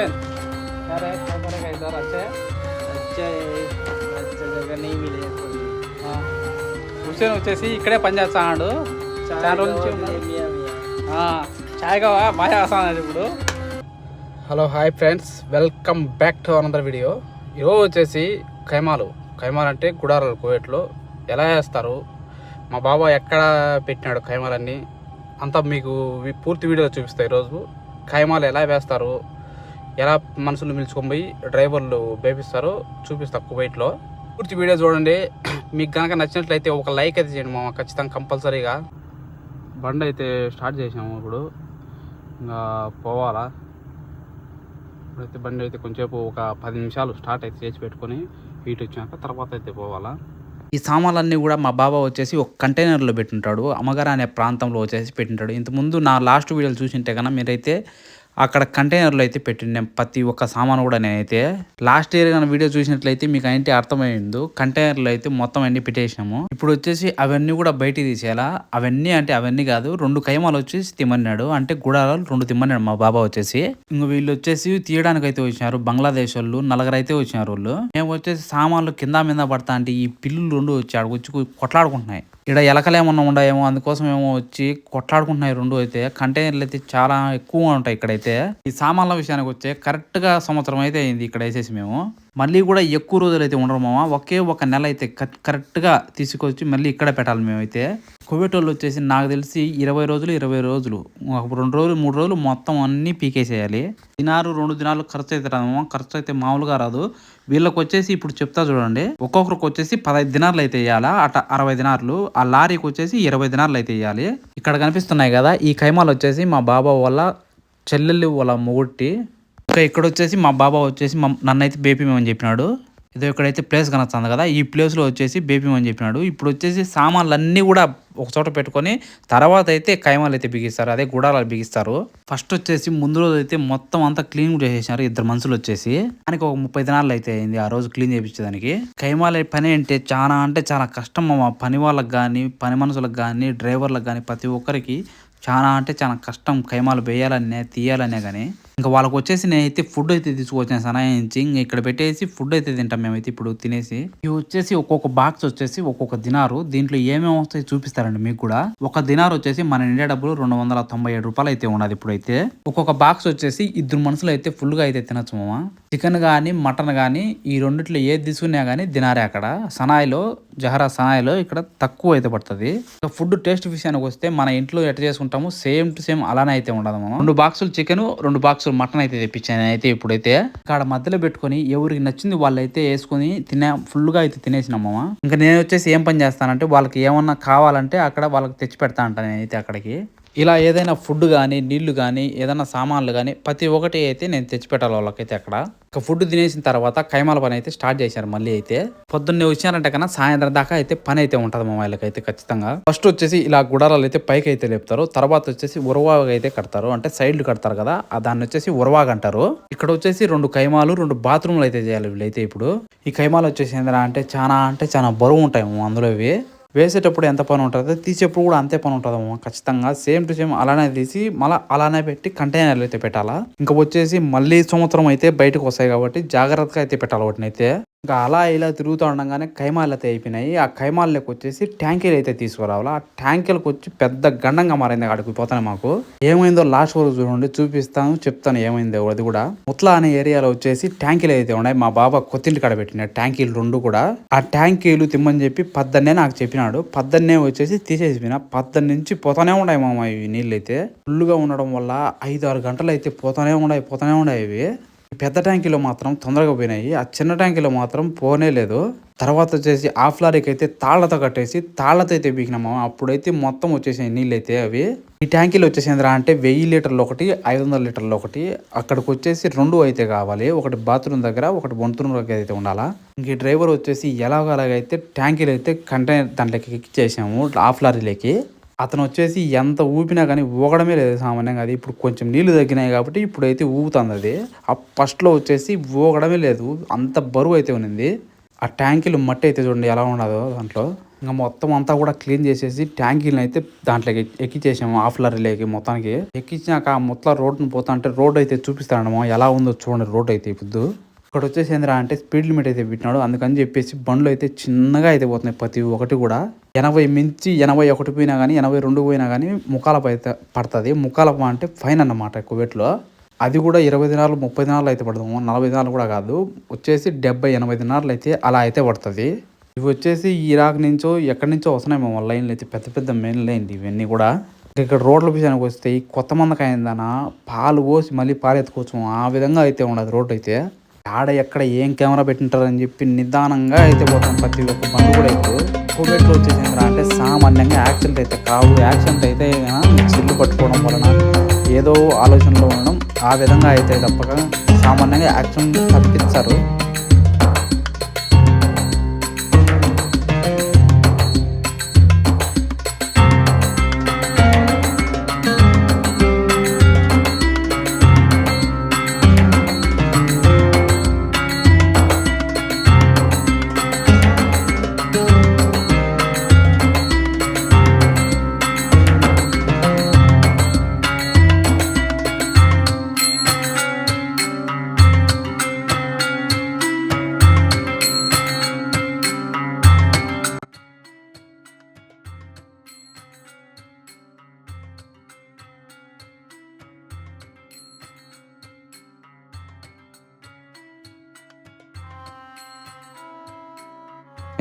अरे क्या करेगा इधर अच्छे अच्छा जगह नहीं मिले थोड़ी। హుస్సేన్ వచ్చేసి ఇక్కడే పని చేస్తున్నాడు. చాలా రోజుల నుంచి చాయ్ కావా బాగా చేస్తున్నాడు ఇప్పుడు. Hello hi friends, welcome back to another video. ఈరోజు వచ్చేసి ఖైమాలు అంటే గుడారాలు కువైట్లో ఎలా వేస్తారు, మా బాబా ఎక్కడ పెట్టినాడు ఖైమాలన్నీ అంతా మీకు పూర్తి వీడియోలో చూపిస్తాయి. ఈరోజు ఖైమాలు ఎలా వేస్తారు, ఎలా మనుషులు పిలుచుకొని పోయి డ్రైవర్లు వేపిస్తారో చూపిస్తా కువైట్లో. పూర్తి వీడియో చూడండి. మీకు కనుక నచ్చినట్లయితే ఒక లైక్ అయితే చేయండి మామ, ఖచ్చితంగా కంపల్సరీగా. బండి అయితే స్టార్ట్ చేసాము, ఇప్పుడు ఇంకా పోవాలా. ఇప్పుడైతే బండి అయితే కొంచెంసేపు ఒక 10 నిమిషాలు స్టార్ట్ అయితే చేసి పెట్టుకొని హీట్ వచ్చాక తర్వాత అయితే పోవాలా. ఈ సామాన్లన్నీ కూడా మా బాబా వచ్చేసి ఒక కంటైనర్లో పెట్టింటాడు. అమ్మగారు అనే ప్రాంతంలో వచ్చేసి పెట్టింటాడు. ఇంతకుముందు నా లాస్ట్ వీడియోలు చూసింటే కన్నా మీరైతే అక్కడ కంటైనర్లో అయితే పెట్టిండే ప్రతి ఒక్క సామాను కూడా నేనైతే లాస్ట్ ఇయర్ కానీ వీడియో చూసినట్లయితే మీకు అయితే అర్థమైంది. కంటైనర్లో అయితే మొత్తం అన్ని పెట్టేసినాము. ఇప్పుడు వచ్చేసి అవన్నీ కూడా బయటికి తీసేయాలా. అవన్నీ కాదు, 2 ఖైమాలు వచ్చేసి తిమ్మన్నాడు, అంటే గుడారాలు 2 తిమ్మన్నాడు మా బాబా వచ్చేసి. ఇంక వీళ్ళు వచ్చేసి తీయడానికి అయితే వచ్చినారు. బంగ్లాదేశ్ వాళ్ళు 4 అయితే వచ్చినారు. వాళ్ళు మేము వచ్చేసి సామాన్లు కింద మీద పడతా అంటే ఈ పిల్లులు 2 వచ్చి వచ్చి కొట్లాడుకుంటున్నాయి. ఇక్కడ ఎలకలు ఏమన్నా ఉన్నాయేమో, అందుకోసం ఏమో వచ్చి కొట్లాడుకుంటున్నాయి 2 అయితే. కంటైనర్లు అయితే చాలా ఎక్కువగా ఉంటాయి ఇక్కడైతే. ఈ సామాన్ల విషయానికి వచ్చే కరెక్ట్ గా సంవత్సరం అయితే అయింది ఇక్కడ వేసేసి మేము. మళ్ళీ కూడా ఎక్కువ రోజులు అయితే ఉండరు మామ, ఒకే ఒక నెల అయితే కరెక్ట్ గా తీసుకొచ్చి మళ్ళీ ఇక్కడ పెట్టాలి మేమైతే. కువైట్ వాళ్ళు వచ్చేసి నాకు తెలిసి 20 రోజులు 20 రోజులు 2 రోజులు 3 రోజులు మొత్తం అన్ని పీకేసేయాలి. దినారు 2 దినాలు ఖర్చు అయితే రాదమ్మా, ఖర్చు అయితే మామూలుగా రాదు. వీళ్ళకి వచ్చేసి ఇప్పుడు చెప్తా చూడండి, ఒక్కొక్కరికి వచ్చేసి 15 దినార్లు అయితే వేయాలా, అట 60 దినార్లు. ఆ లారీకి వచ్చేసి 20 దినార్లు అయితే వేయాలి. ఇక్కడ కనిపిస్తున్నాయి కదా ఈ ఖైమాలు వచ్చేసి మా బాబా వాళ్ళ చెల్లెళ్ళు వాళ్ళ మొగుట్టి. ఇంకా ఇక్కడ వచ్చేసి మా బాబా వచ్చేసి నన్ను అయితే బేపీమని చెప్పినాడు. ఇదో ఇక్కడైతే ప్లేస్ కనొస్తుంది కదా, ఈ ప్లేస్లో వచ్చేసి బేపీమని చెప్పినాడు. ఇప్పుడు వచ్చేసి సామాన్లు అన్నీ కూడా ఒక చోట పెట్టుకొని తర్వాత అయితే ఖైమాలు అయితే బిగిస్తారు, అదే గుడారాలు బిగిస్తారు. ఫస్ట్ వచ్చేసి ముందు రోజు అయితే మొత్తం అంతా క్లీన్ చేసేసినారు 2 మనుషులు వచ్చేసి. దానికి ఒక 30 దినాలు అయితే అయింది ఆ రోజు క్లీన్ చేయించేదానికి. ఖైమాల పని అంటే చాలా కష్టం. మా పని వాళ్ళకి కానీ, పని మనుషులకు కానీ, డ్రైవర్లకు కానీ ప్రతి ఒక్కరికి చాలా కష్టం. ఖైమాలు వేయాలనే తీయాలనే కానీ. ఇంకా వాళ్ళకి వచ్చేసి నేనైతే ఫుడ్ అయితే తీసుకొచ్చాను సనాయించి. ఇంకా ఇక్కడ పెట్టేసి ఫుడ్ అయితే తింటాం మేమైతే ఇప్పుడు తినేసి. ఇవి వచ్చేసి ఒక్కొక్క బాక్స్ వచ్చేసి ఒక్కొక్క దినారు, దీంట్లో ఏమేమి వస్తాయి చూపిస్తారండి మీకు కూడా. ఒక దినారు వచ్చేసి మన ఇండియా డబ్బులు 297 రూపాయలు అయితే ఉన్నది ఇప్పుడైతే. ఒక్కొక్క బాక్స్ వచ్చేసి 2 మనుషులు అయితే ఫుల్ గా అయితే తినచ్చు మామ. చికెన్ గానీ మటన్ గానీ ఈ రెండిట్లో ఏది తీసుకున్నా గానీ దినారే అక్కడ సనాయిలో, జహరా సనాయిలో ఇక్కడ తక్కువ అయితే పడుతుంది. ఫుడ్ టేస్ట్ విషయానికి వస్తే మన ఇంట్లో ఎట్లా చేసుకుంటాము సేమ్ టు సేమ్ అలానే అయితే ఉండదు మనం. 2 బాక్సులు చికెన్ 2 బాక్సులు మటన్ అయితే తెప్పించాను అయితే ఇప్పుడైతే. ఇక్కడ మధ్యలో పెట్టుకొని ఎవరికి నచ్చింది వాళ్ళు అయితే వేసుకొని ఫుల్ గా అయితే తినేసినామా. ఇంకా నేను వచ్చేసి ఏం పని చేస్తానంటే వాళ్ళకి ఏమన్నా కావాలంటే అక్కడ వాళ్ళకి తెచ్చి పెడతా అంటాను నేనైతే అక్కడికి. ఇలా ఏదైనా ఫుడ్ కానీ, నీళ్లు కానీ, ఏదైనా సామాన్లు కానీ ప్రతి ఒక్కటి అయితే నేను తెచ్చిపెట్టాలి వాళ్ళకైతే అక్కడ. ఇంకా ఫుడ్ తినేసిన తర్వాత ఖైమాల పని అయితే స్టార్ట్ చేశారు మళ్ళీ అయితే. పొద్దున్నే వచ్చినారంటే కన్నా సాయంత్రం దాకా అయితే పని అయితే ఉంటుంది మా వాళ్ళకైతే ఖచ్చితంగా. ఫస్ట్ వచ్చేసి ఇలా గుడారాలు అయితే పైకి అయితే లేపుతారు, తర్వాత వచ్చేసి ఉరవాగా అయితే కడతారు, అంటే సైడ్లు కడతారు కదా, దాన్ని వచ్చేసి ఉరవాగా అంటారు. ఇక్కడ వచ్చేసి 2 ఖైమాలు 2 బాత్రూమ్లు అయితే చేయాలి వీళ్ళైతే. ఇప్పుడు ఈ ఖైమాలు వచ్చేసి అంటే చాలా బరువు ఉంటాయి అందులో. ఇవి వేసేటప్పుడు ఎంత పని ఉంటుందో తీసేటప్పుడు కూడా అంతే పని ఉంటుందమ్మా ఖచ్చితంగా. సేమ్ టు సేమ్ అలానే తీసి మళ్ళీ అలానే పెట్టి కంటైనర్లు అయితే పెట్టాలా. ఇంకా వచ్చేసి మళ్ళీ సంవత్సరం అయితే బయటకు వస్తాయి కాబట్టి జాగ్రత్తగా అయితే పెట్టాలి వాటిని అయితే. ఇంకా అలా ఇలా తిరుగుతూ ఉండగానే ఖైమాలు అయితే అయిపోయినాయి. ఆ ఖైమాల్లోకి వచ్చేసి ట్యాంకీలు అయితే తీసుకురావాలి. ఆ ట్యాంకీలకు వచ్చి పెద్ద గండంగా మారింది అక్కడికి పోతానే. మాకు ఏమైందో లాస్ట్ వరకు చూడండి, చూపిస్తాను చెప్తాను ఏమైందో. అది కూడా ముత్లా అనే ఏరియాలో వచ్చేసి ట్యాంకీలు అయితే ఉన్నాయి. మా బాబా కొత్తింటి కాడ పెట్టిన ట్యాంకీలు 2 కూడా. ఆ ట్యాంకీలు తిమ్మని చెప్పి పద్దన్నే నాకు చెప్పినాడు. పద్దన్నే వచ్చేసి తీసేసిపోయినా. పద్దెన్ నుంచి పోతానే ఉన్నాయి మామ ఇవి. నీళ్ళు అయితే ఫుల్గా ఉండడం వల్ల 5-6 గంటలు అయితే పోతానే ఉన్నాయి ఇవి. పెద్ద ట్యాంకీలో మాత్రం తొందరగా పోయినాయి, ఆ చిన్న ట్యాంకీలో మాత్రం పోనే లేదు. తర్వాత వచ్చేసి హాఫ్ లారీకి అయితే తాళ్లతో కట్టేసి తాళ్లతో అయితే బీకినాము. అప్పుడైతే మొత్తం వచ్చేసాయి నీళ్ళు అయితే. అవి ఈ ట్యాంకీలు వచ్చేసిందిరా అంటే 1000 లీటర్లు ఒకటి, 500 లీటర్లు ఒకటి. అక్కడికి వచ్చేసి 2 అయితే కావాలి, ఒకటి బాత్రూమ్ దగ్గర, ఒకటి వంటరూమ్ దగ్గర అయితే ఉండాలా. ఇంక డ్రైవర్ వచ్చేసి ఎలాగైతే ట్యాంకీలు అయితే కంటైనర్ దాంట్లోకి ఎక్కిచ్చేసాము హాఫ్ లారీలోకి. అతను వచ్చేసి ఎంత ఊపినా కానీ ఊగడమే లేదు సామాన్యంగా. అది ఇప్పుడు కొంచెం నీళ్లు తగ్గినాయి కాబట్టి ఇప్పుడైతే ఊగుతుంది అది. ఫస్ట్లో వచ్చేసి ఊగడమే లేదు, అంత బరువు అయితే ఉన్నింది. ఆ ట్యాంకీలు మట్టి అయితే చూడండి ఎలా ఉండదో దాంట్లో. ఇంకా మొత్తం అంతా కూడా క్లీన్ చేసేసి ట్యాంకీలను అయితే దాంట్లోకి ఎక్కించేసాము హాఫ్ లారీలోకి మొత్తానికి. ఎక్కించాక ఆ మొత్తం రోడ్డును పోతా అంటే రోడ్ అయితే చూపిస్తాడమ్మా ఎలా ఉందో చూడండి రోడ్ అయితే ఇప్పుడు. ఇక్కడ వచ్చేసి ఏంద్రా అంటే స్పీడ్ లిమిట్ అయితే పెట్టినాడు, అందుకని చెప్పేసి బండ్లు అయితే చిన్నగా అయితే పోతున్నాయి ప్రతి ఒక్కటి కూడా. 80 మించి 81 పోయినా కానీ 82 పోయినా కానీ ముఖాలపై అయితే పడుతుంది. ముఖాలప అంటే ఫైన్ అన్నమాట కువైట్లో. అది కూడా 20 దినాలు 30 దినాలు అయితే పడదాము, 40 దినాలు కూడా కాదు, వచ్చేసి 70-80 దినాలు అయితే అలా అయితే పడుతుంది. ఇవి వచ్చేసి ఇరాక్ నుంచో ఎక్కడి నుంచో వస్తున్నాయి మేము లైన్లు అయితే, పెద్ద పెద్ద మెయిన్ లైన్ ఇవన్నీ కూడా. ఇక్కడ రోడ్ల విషయానికి వస్తే కొత్త మందకి అయిందనా పాలు పోసి మళ్ళీ పాలు ఎత్తుకోవచ్చు, ఆ విధంగా అయితే ఉండదు రోడ్డు అయితే. ఆడ ఎక్కడ ఏం కెమెరా పెట్టింటారని చెప్పి నిదానంగా అయితే పోతాం ప్రతి ఒక్క బండి కూడా. ఇప్పుడు కువైట్లో వచ్చేసి అంటే సామాన్యంగా యాక్సిడెంట్ అయితే కావు. యాక్సిడెంట్ అయితే చెల్లు పట్టుకోవడం వలన ఏదో ఆలోచనలో ఉండడం ఆ విధంగా అయితే తప్పక సామాన్యంగా యాక్సిడెంట్ తప్పిస్తారు.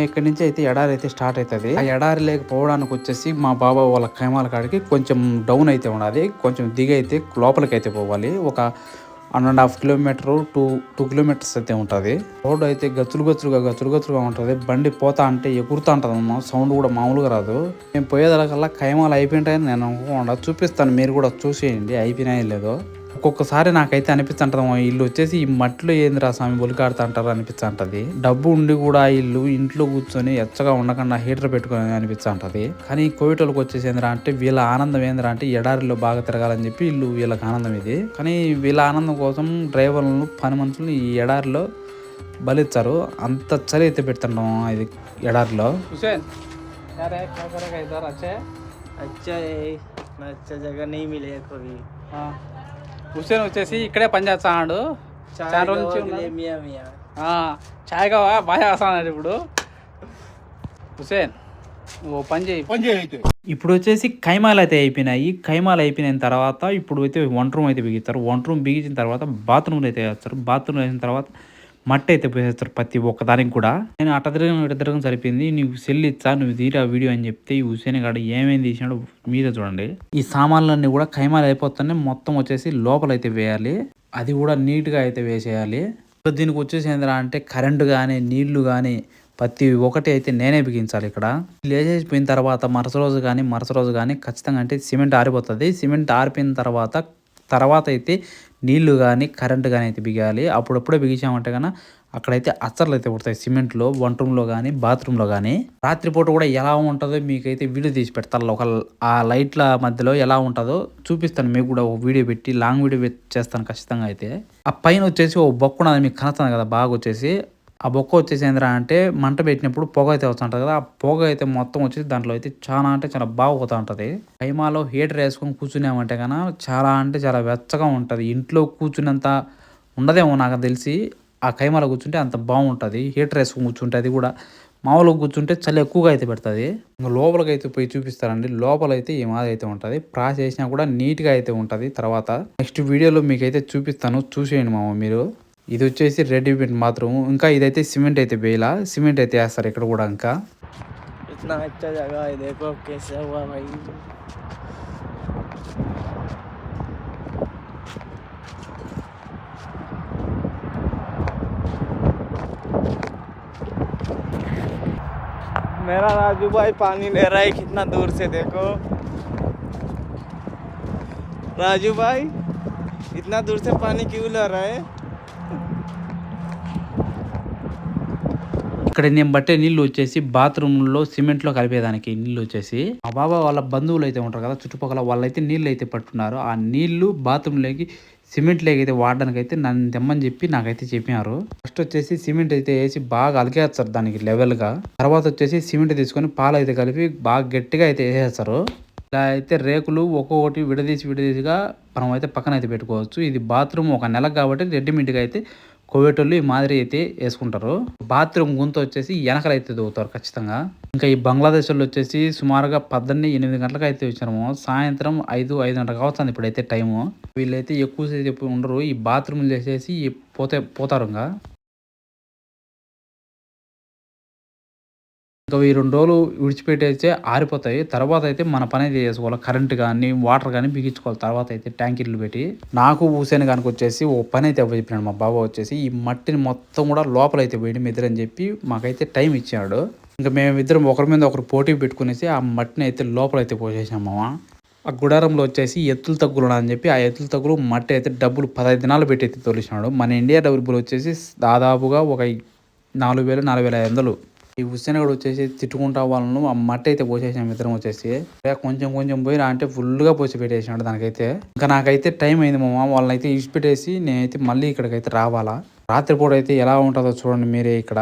ఇక్కడి నుంచి అయితే ఎడారి అయితే స్టార్ట్ అవుతుంది. ఆ ఎడారి లేకపోవడానికి వచ్చేసి మా బాబా వాళ్ళ ఖైమాల కాడికి కొంచెం డౌన్ అయితే ఉన్నది, కొంచెం దిగి అయితే లోపలికి అయితే పోవాలి. ఒక 1.5 కిలోమీటర్ 2 కిలోమీటర్స్ అయితే ఉంటుంది. రోడ్డు అయితే గచ్చులుగా ఉంటుంది. బండి పోతా అంటే ఎగురుతా ఉంటుంది, సౌండ్ కూడా మామూలుగా రాదు. మేము పోయేదానికల్లా ఖైమాలు అయిపోయింటాయని నేను అనుకోకుండా చూపిస్తాను, మీరు కూడా చూసేయండి అయిపోయినాయో లేదో. ఒక్కొక్కసారి నాకైతే అనిపిస్తుంటది ఇల్లు వచ్చేసి ఈ మట్టిలో ఏందిరా స్వామి బొలికాడుతా అంటారు అనిపిస్తుంటది. డబ్బు ఉండి కూడా ఇల్లు ఇంట్లో కూర్చొని ఎచ్చగా ఉండకుండా హీటర్ పెట్టుకుని అనిపిస్తుంటది. కానీ కోవిటోళ్ళకి వచ్చేసి ఏంద్రా అంటే వీళ్ళ ఆనందం ఏంద్రా అంటే ఎడారిలో బాగా తిరగాలని చెప్పి ఇల్లు వీళ్ళకి ఆనందం ఇది. కానీ వీళ్ళ ఆనందం కోసం డ్రైవర్లను పని మనుషులు ఈ ఎడారిలో బలిచ్చారు. అంత చలి అయితే పెడుతుంటాం ఇది ఎడారిలో. హుసేన్ వచ్చేసి ఇక్కడే పని చేస్తాడు, చాలా రోజు నుంచి చాయ్గా బాగా చేస్తాడు. ఇప్పుడు హుసేన్ ఓ పని చేయి. ఇప్పుడు వచ్చేసి ఖైమాలు అయితే అయిపోయినాయి. ఖైమాలు అయిపోయిన తర్వాత ఇప్పుడు అయితే వంట రూమ్ అయితే బిగిస్తారు. వంట రూమ్ బిగించిన తర్వాత బాత్రూమ్లు అయితే వేస్తారు. బాత్రూమ్ వేసిన తర్వాత మట్టి అయితే పోసేస్తారు ప్రతి ఒక్కదానికి కూడా. నేను అట్ట తిరగడం సరిపోయింది. నీకు సెల్ ఇచ్చా, నువ్వు తీరా వీడియో అని చెప్తే ఈ హుసేన్ గాడు ఏమేమి తీసినాడు మీరే చూడండి. ఈ సామాన్లన్నీ కూడా ఖైమాలు అయిపోతానే మొత్తం వచ్చేసి లోపలైతే వేయాలి, అది కూడా నీట్గా అయితే వేసేయాలి. దీనికి వచ్చేసి ఏంద్రా అంటే కరెంటు కానీ నీళ్లు కానీ ప్రతి ఒక్కటి అయితే నేనే బిగించాలి. ఇక్కడ లేచేసిపోయిన తర్వాత మరుస రోజు కానీ ఖచ్చితంగా అంటే సిమెంట్ ఆరిపోతుంది. సిమెంట్ ఆరిపోయిన తర్వాత అయితే నీళ్లు కానీ కరెంటు కానీ అయితే బిగాలి. అప్పుడప్పుడే బిగించామంటే కన్నా అక్కడైతే అచ్చర్లు అయితే పుడతాయి సిమెంట్లో, వంట రూమ్లో కానీ బాత్రూంలో కానీ. రాత్రిపూట కూడా ఎలా ఉంటుందో మీకైతే వీడియో తీసి పెడతాను. ఆ లైట్ల మధ్యలో ఎలా ఉంటుందో చూపిస్తాను, మీకు కూడా ఒక వీడియో పెట్టి లాంగ్ వీడియో చేస్తాను ఖచ్చితంగా. అయితే ఆ పైన వచ్చేసి ఓ బొక్కున్నది మీకు కనస్తుంది కదా బాగా వచ్చేసి. ఆ బొక్క వచ్చేసి ఏంద్రా అంటే మంట పెట్టినప్పుడు పొగ అయితే వస్తుంటుంది కదా, ఆ పొగ అయితే మొత్తం వచ్చేసి దాంట్లో అయితే చాలా అంటే చాలా బాగా పోతూ ఉంటుంది. ఖైమాలో హీటర్ వేసుకొని కూర్చున్నామంటే కన్నా చాలా అంటే చాలా వెచ్చగా ఉంటుంది. ఇంట్లో కూర్చున్నంత ఉండదేమో నాకు తెలిసి, ఆ ఖైమాలో కూర్చుంటే అంత బాగుంటుంది. హీటర్ వేసుకొని కూర్చుంటే అది కూడా మామూలుగా కూర్చుంటే చలి ఎక్కువగా అయితే పెడుతుంది. ఇంకా లోపలికి అయితే పోయి చూపిస్తారండి. లోపలైతే ఈ మాదిరి అయితే ఉంటుంది, ప్రాసెస్ చేసినా కూడా నీట్గా అయితే ఉంటుంది. తర్వాత నెక్స్ట్ వీడియోలో మీకైతే చూపిస్తాను, చూసేయండి మామ మీరు. ఇది వచ్చేసి రెడ్ సిమెంట్ మాత్రం, ఇంకా ఇదైతే సిమెంట్ అయితే వేయాల, సిమెంట్ అయితే వేస్తారు ఇక్కడ కూడా. ఇంకా इतना अच्छा जगह है, देखो कैसे हुआ भाई। मेरा राजू भाई पानी ले रहा है कितना दूर से, देखो राजू भाई इतना दूर से पानी क्यों ले रहा है। ఇక్కడ నేను బట్టే నీళ్ళు వచ్చేసి బాత్రూంలో సిమెంట్లో కలిపేదానికి నీళ్ళు వచ్చేసి మా బాబా వాళ్ళ బంధువులు అయితే ఉంటారు కదా చుట్టుపక్కల వాళ్ళైతే నీళ్ళు అయితే పట్టున్నారు. ఆ నీళ్లు బాత్రూంలోకి సిమెంట్ లేకైతే వాడడానికి అయితే నన్ను తెమ్మని చెప్పి నాకైతే చెప్పినారు. ఫస్ట్ వచ్చేసి సిమెంట్ అయితే వేసి బాగా అలికేస్తారు దానికి లెవెల్గా. తర్వాత వచ్చేసి సిమెంట్ తీసుకొని పాలు అయితే కలిపి బాగా గట్టిగా అయితే వేసేస్తారు. ఇలా అయితే రేకులు ఒక్కొక్కటి విడదీసిగా మనం అయితే పక్కన అయితే పెట్టుకోవచ్చు. ఇది బాత్రూమ్ ఒక నెల కాబట్టి రెడీమేడ్గా అయితే కోవేటోళ్ళు ఈ మాదిరి అయితే వేసుకుంటారు. బాత్రూమ్ గుంత వచ్చేసి వెనకలు అయితే దూగుతారు ఖచ్చితంగా. ఇంకా ఈ బంగ్లాదేశ్ వాళ్ళు వచ్చేసి సుమారుగా 8 గంటలకు అయితే వచ్చాము. సాయంత్రం 5:30 కావస్తుంది ఇప్పుడైతే టైము. వీళ్ళైతే ఎక్కువసేపు ఉండరు. ఈ బాత్రూమ్లు చేసేసి పోతారు. ఇంకా ఈ 2 రోజులు విడిచిపెట్టేస్తే ఆరిపోతాయి. తర్వాత అయితే మన పని అయితే చేసుకోవాలి. కరెంట్ కానీ వాటర్ కానీ బిగించుకోవాలి. తర్వాత అయితే ట్యాంకీలు పెట్టి నాకు హుసేన్ గానికి వచ్చేసి ఓ పని అయితే చెప్పినాడు మా బాబా వచ్చేసి ఈ మట్టిని మొత్తం కూడా లోపలైతే వేయడం ఇద్దరని చెప్పి మాకైతే టైం ఇచ్చాడు. ఇంకా మేమిద్దరం ఒకరి మీద ఒకరు పోటీ పెట్టుకునేసి ఆ మట్టిని అయితే లోపలైతే పోసేసాము. ఆ గుడారంలో వచ్చేసి ఎత్తులు తగ్గులు అని చెప్పి ఆ ఎత్తులు తగ్గులు మట్టి అయితే డబ్బులు 15 దినాలు పెట్టి అయితే తోలిసినాడు. మన ఇండియా డబ్బులు వచ్చేసి దాదాపుగా ఒక 4,000-4,500. ఈ హుస్సేన్ గడు వచ్చేసి తిట్టుకుంటా వాళ్ళను ఆ మట్టి అయితే పోసేసాం ఇద్దరం వచ్చేసి. కొంచెం పోయినా అంటే ఫుల్గా పోసి పెట్టేసినాడు దానికైతే. ఇంకా నాకైతే టైం అయింది వాళ్ళని అయితే ఇడిచిపెట్టేసి నేనైతే మళ్ళీ ఇక్కడికైతే రావాలా. రాత్రిపూట అయితే ఎలా ఉంటుందో చూడండి మీరే. ఇక్కడ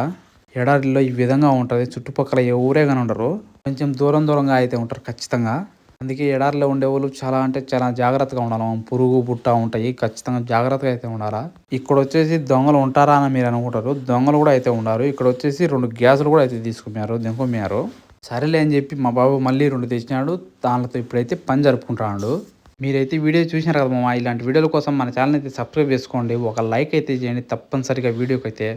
ఎడారిలో ఈ విధంగా ఉంటుంది. చుట్టుపక్కల ఎవరే కానీ ఉండరు. కొంచెం దూరంగా అయితే ఉంటారు ఖచ్చితంగా. అందుకే ఎడారిలో ఉండేవాళ్ళు చాలా జాగ్రత్తగా ఉండాలి. పురుగు బుట్ట ఉంటాయి. ఖచ్చితంగా జాగ్రత్తగా అయితే ఉండాలా. ఇక్కడ వచ్చేసి దొంగలు ఉంటారా అని మీరు అనుకుంటారు. దొంగలు కూడా అయితే ఉన్నారు. ఇక్కడ వచ్చేసి 2 గ్యాసులు కూడా అయితే దింపుకున్నారు. సరేలే అని చెప్పి మా బాబు మళ్ళీ 2 తెచ్చినాడు. దానితో ఇప్పుడైతే పని జరుపుకుంటున్నాడు. మీరైతే వీడియో చూసినారు కదా మామ. ఇలాంటి వీడియోల కోసం మన ఛానల్ అయితే సబ్స్క్రైబ్ చేసుకోండి. ఒక లైక్ అయితే చేయండి తప్పనిసరిగా వీడియోకి అయితే.